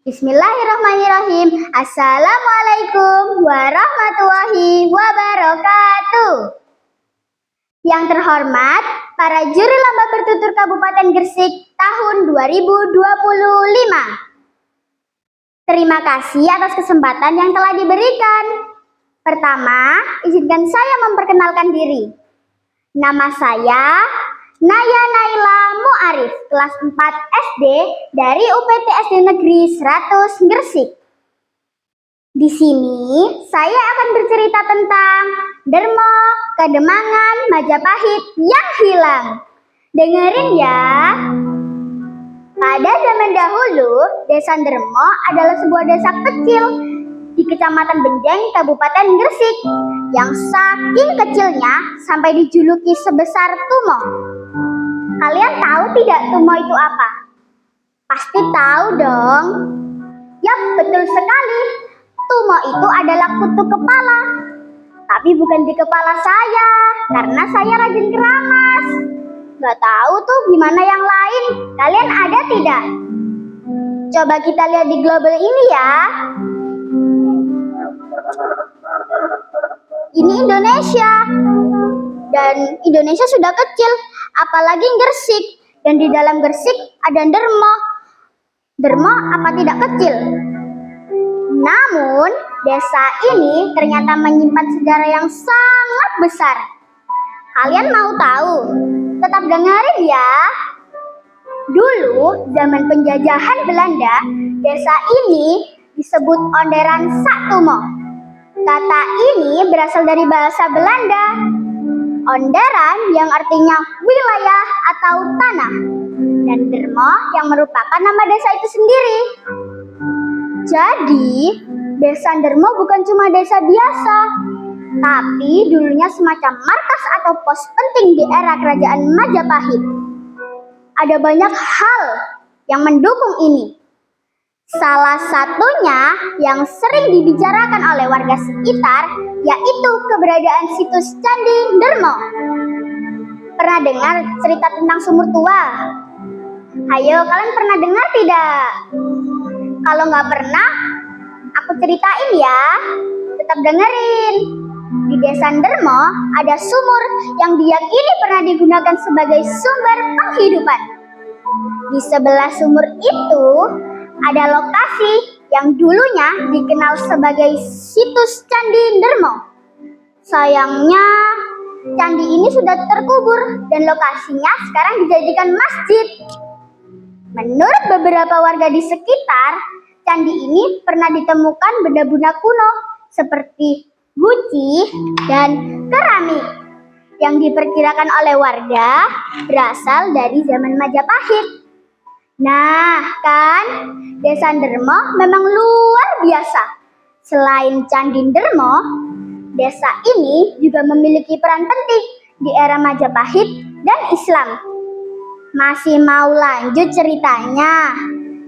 Bismillahirrahmanirrahim. Assalamualaikum warahmatullahi wabarakatuh. Yang terhormat, para juri lomba bertutur Kabupaten Gresik tahun 2025. Terima kasih atas kesempatan yang telah diberikan. Pertama, izinkan saya memperkenalkan diri. Nama saya Naya Naila Muarif, kelas 4 SD dari UPT SD Negeri 100 Gresik. Di sini saya akan bercerita tentang Dermo, Kademangan, Majapahit yang hilang. Dengerin ya. Pada zaman dahulu, Desa Dermo adalah sebuah desa kecil di Kecamatan Benjeng, Kabupaten Gresik, yang saking kecilnya sampai dijuluki sebesar Tumo. Kalian tahu tidak Tumo itu apa? Pasti tahu dong. Yap, betul sekali. Tumo itu adalah kutu kepala. Tapi bukan di kepala saya, karena saya rajin keramas. Gak tahu tuh gimana yang lain. Kalian ada tidak? Coba kita lihat di global ini ya. Ini Indonesia. Dan Indonesia sudah kecil, apalagi Gresik. Dan di dalam Gresik ada Dermo. Dermo apa tidak kecil? Namun, desa ini ternyata menyimpan sejarah yang sangat besar. Kalian mau tahu? Tetap dengerin ya. Dulu, zaman penjajahan Belanda, desa ini disebut Onderan Saktumo. Kata ini berasal dari bahasa Belanda. Onderan yang artinya wilayah atau tanah. Dan Dermo yang merupakan nama desa itu sendiri. Jadi, Desa Dermo bukan cuma desa biasa, tapi dulunya semacam markas atau pos penting di era kerajaan Majapahit. Ada banyak hal yang mendukung ini. Salah satunya yang sering dibicarakan oleh warga sekitar, yaitu keberadaan situs Candi Dermo. Pernah dengar cerita tentang sumur tua? Ayo, kalian pernah dengar tidak? Kalau nggak pernah, aku ceritain ya. Tetap dengerin. Di Desa Dermo ada sumur yang diyakini pernah digunakan sebagai sumber penghidupan. Di sebelah sumur itu ada lokasi yang dulunya dikenal sebagai situs Candi Dermo. Sayangnya, candi ini sudah terkubur dan lokasinya sekarang dijadikan masjid. Menurut beberapa warga di sekitar, candi ini pernah ditemukan benda-benda kuno seperti guci dan keramik yang diperkirakan oleh warga berasal dari zaman Majapahit. Nah, kan, Desa Dermo memang luar biasa. Selain Candi Dermo, desa ini juga memiliki peran penting di era Majapahit dan Islam. Masih mau lanjut ceritanya?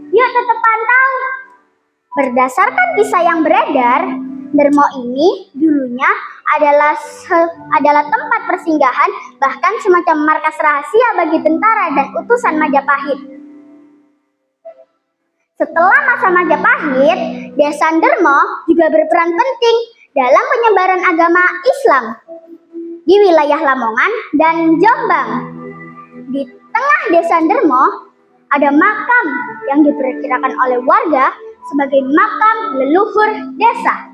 Yuk tetap pantau. Berdasarkan kisah yang beredar, Dermo ini dulunya adalah tempat persinggahan, bahkan semacam markas rahasia bagi tentara dan utusan Majapahit. Setelah masa Majapahit, Desa Dermo juga berperan penting dalam penyebaran agama Islam di wilayah Lamongan dan Jombang. Di tengah Desa Dermo ada makam yang diperkirakan oleh warga sebagai makam leluhur desa.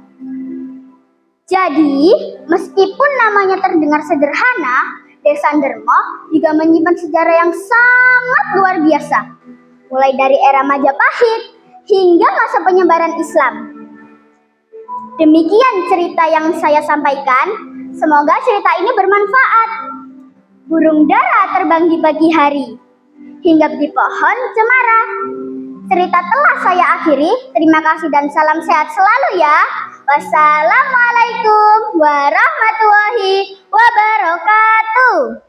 Jadi, meskipun namanya terdengar sederhana, Desa Dermo juga menyimpan sejarah yang sangat luar biasa, mulai dari era Majapahit hingga masa penyebaran Islam. Demikian cerita yang saya sampaikan. Semoga cerita ini bermanfaat. Burung dara terbang di pagi hari, hinggap di pohon cemara. Cerita telah saya akhiri. Terima kasih dan salam sehat selalu ya. Wassalamualaikum warahmatullahi wabarakatuh.